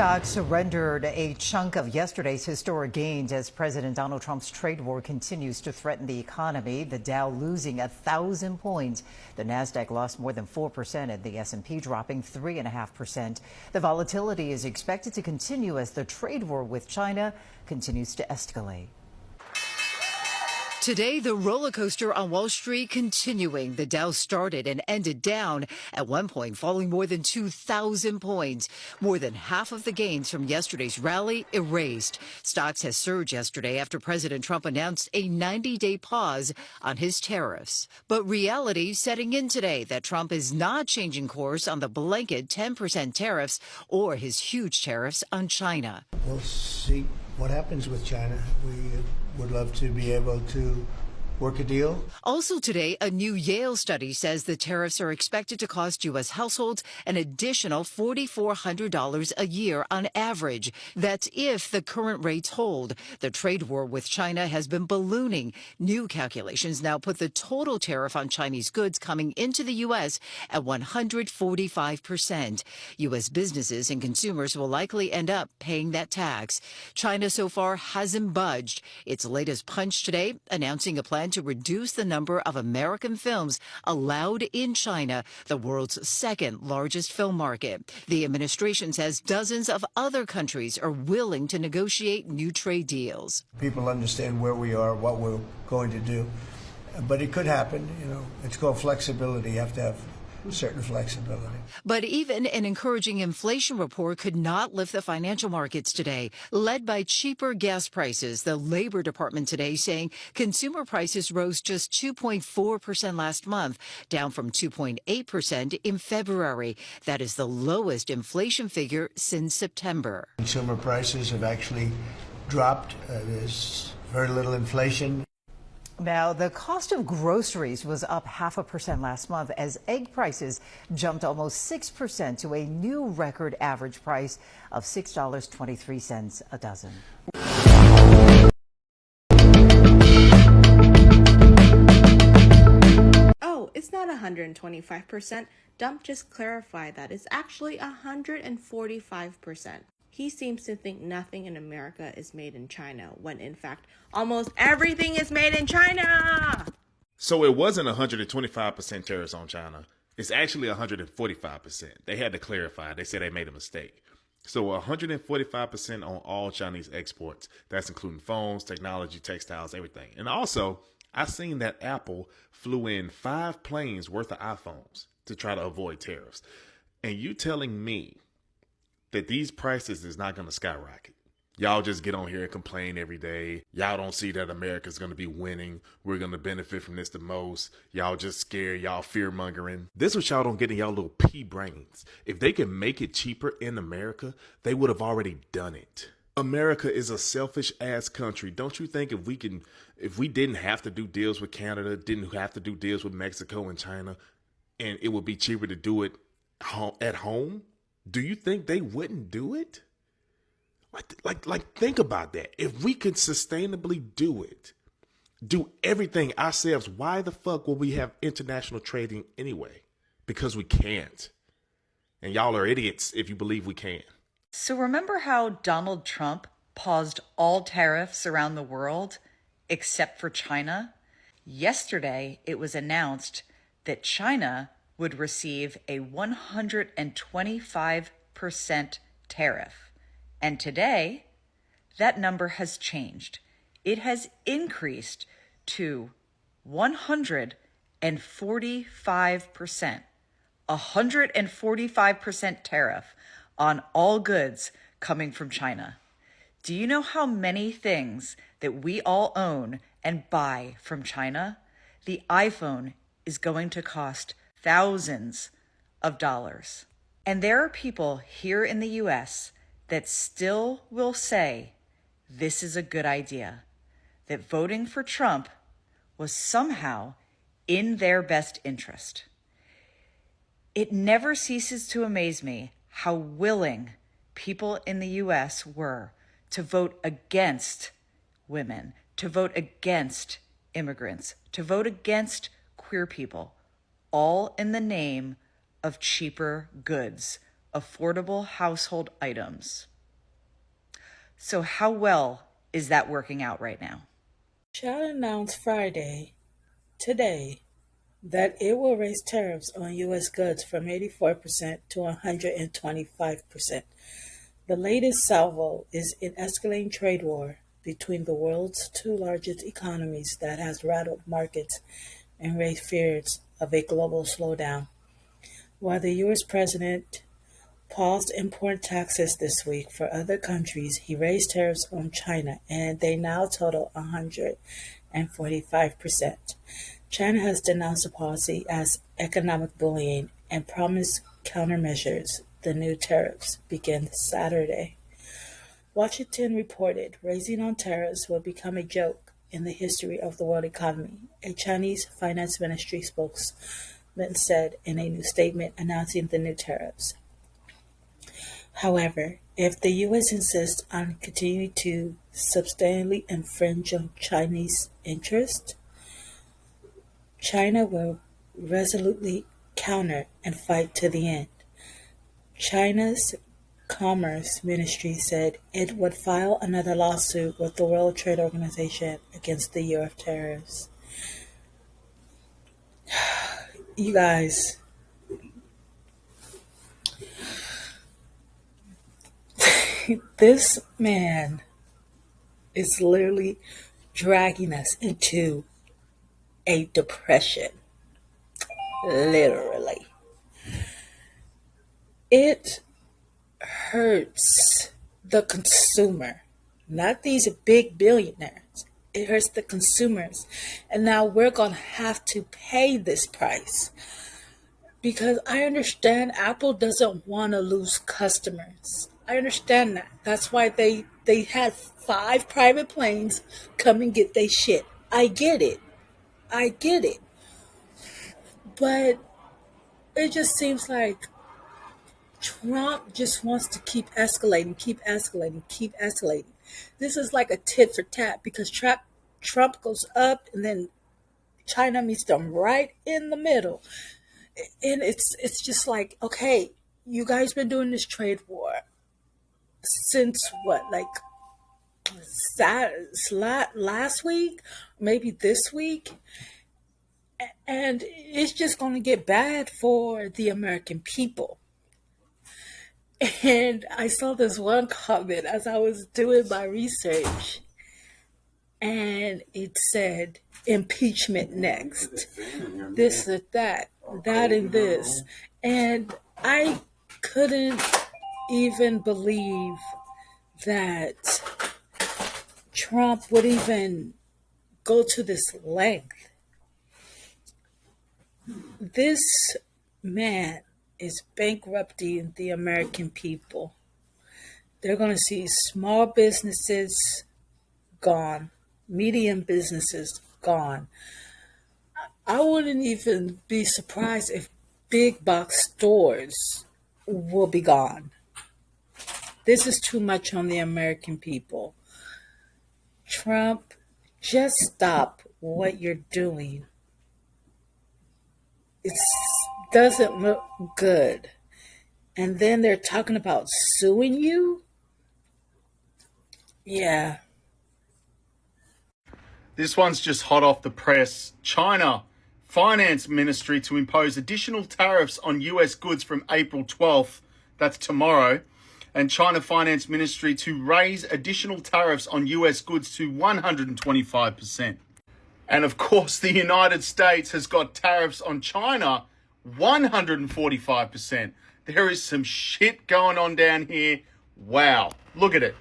Stocks surrendered a chunk of yesterday's historic gains as President Donald Trump's trade war continues to threaten the economy. The Dow losing 1,000 points. The Nasdaq lost more than 4% and the S&P dropping 3.5%. The volatility is expected to continue as the trade war with China continues to escalate. Today, the roller coaster on Wall Street continuing. The Dow started and ended down, at one point falling more than 2,000 points. More than half of the gains from yesterday's rally erased. Stocks has surged yesterday after President Trump announced a 90-day pause on his tariffs. But reality setting in today that Trump is not changing course on the blanket 10% tariffs or his huge tariffs on China. We'll see what happens with China. We would love to be able to work a deal. Also today, a new Yale study says the tariffs are expected to cost U.S. households an additional $4,400 a year on average. That's if the current rates hold. The trade war with China has been ballooning. New calculations now put the total tariff on Chinese goods coming into the U.S. at 145%. U.S. businesses and consumers will likely end up paying that tax. China so far hasn't budged. Its latest punch today announcing a plan to reduce the number of American films allowed in China, the world's second largest film market. The administration says dozens of other countries are willing to negotiate new trade deals. People understand where we are, what we're going to do, but it could happen. It's called flexibility. You have to have certain flexibility. But even an encouraging inflation report could not lift the financial markets today, led by cheaper gas prices. The Labor Department today saying consumer prices rose just 2.4% last month, down from 2.8% in February. That is the lowest inflation figure since September. Consumer prices have actually dropped. There's very little inflation. Now, the cost of groceries was up 0.5% last month as egg prices jumped almost 6% to a new record average price of $6.23 a dozen. Oh, it's not 125%. Dump just clarified that it's actually 145%. He seems to think nothing in America is made in China, when in fact, almost everything is made in China! So it wasn't 125% tariffs on China. It's actually 145%. They had to clarify. They said they made a mistake. So 145% on all Chinese exports. That's including phones, technology, textiles, everything. And also, I seen that Apple flew in 5 planes worth of iPhones to try to avoid tariffs. And you telling me that these prices is not going to skyrocket. Y'all just get on here and complain every day. Y'all don't see that America's going to be winning. We're going to benefit from this the most. Y'all just scared. Y'all fear mongering. This is what y'all don't get in y'all little pea brains. If they can make it cheaper in America, they would have already done it. America is a selfish ass country. Don't you think if we didn't have to do deals with Canada, didn't have to do deals with Mexico and China, and it would be cheaper to do it at home? Do you think they wouldn't do it? Like think about that. If we could sustainably do it, do everything ourselves, why the fuck will we have international trading anyway? Because we can't. And y'all are idiots if you believe we can. So remember how Donald Trump paused all tariffs around the world except for China? Yesterday, it was announced that China would receive a 125% tariff. And today, that number has changed. It has increased to 145%. 145% tariff on all goods coming from China. Do you know how many things that we all own and buy from China? The iPhone is going to cost thousands of dollars. And there are people here in the U.S. that still will say this is a good idea, that voting for Trump was somehow in their best interest. It never ceases to amaze me how willing people in the U.S. were to vote against women, to vote against immigrants, to vote against queer people, all in the name of cheaper goods, affordable household items. So how well is that working out right now? China announced Friday, today, that it will raise tariffs on U.S. goods from 84% to 125%. The latest salvo is an escalating trade war between the world's two largest economies that has rattled markets and raised fears of a global slowdown. While the U.S. president paused import taxes this week for other countries, he raised tariffs on China, and they now total 145%. China has denounced the policy as economic bullying and promised countermeasures. The new tariffs begin Saturday. Washington reported raising on tariffs will become a joke in the history of the world economy, a Chinese finance ministry spokesman said in a new statement announcing the new tariffs. However, if the U.S. insists on continuing to substantially infringe on Chinese interests, China will resolutely counter and fight to the end. China's Commerce Ministry said it would file another lawsuit with the World Trade Organization against the year of tariffs. You guys, this man is literally dragging us into a depression. Literally. It hurts the consumer, not these big billionaires. It hurts the consumers. And now we're going to have to pay this price. Because I understand Apple doesn't want to lose customers. I understand that. That's why they had 5 private planes come and get their shit. I get it. But it just seems like Trump just wants to keep escalating. This is like a tit for tat because Trump goes up and then China meets them right in the middle. And it's just like, okay, you guys been doing this trade war since what, like last week, maybe this week? And it's just going to get bad for the American people. And I saw this one comment as I was doing my research, and it said, impeachment next. This and that and this. And I couldn't even believe that Trump would even go to this length. This man is bankrupting the American people. They're going to see small businesses gone, medium businesses gone. I wouldn't even be surprised if big box stores will be gone. This is too much on the American people. Trump, just stop what you're doing. It doesn't look good. And then they're talking about suing you? Yeah. This one's just hot off the press. China Finance Ministry to impose additional tariffs on US goods from April 12th, that's tomorrow, and China Finance Ministry to raise additional tariffs on US goods to 125%. And of course, the United States has got tariffs on China 145%. There is some shit going on down here. Wow. Look at it.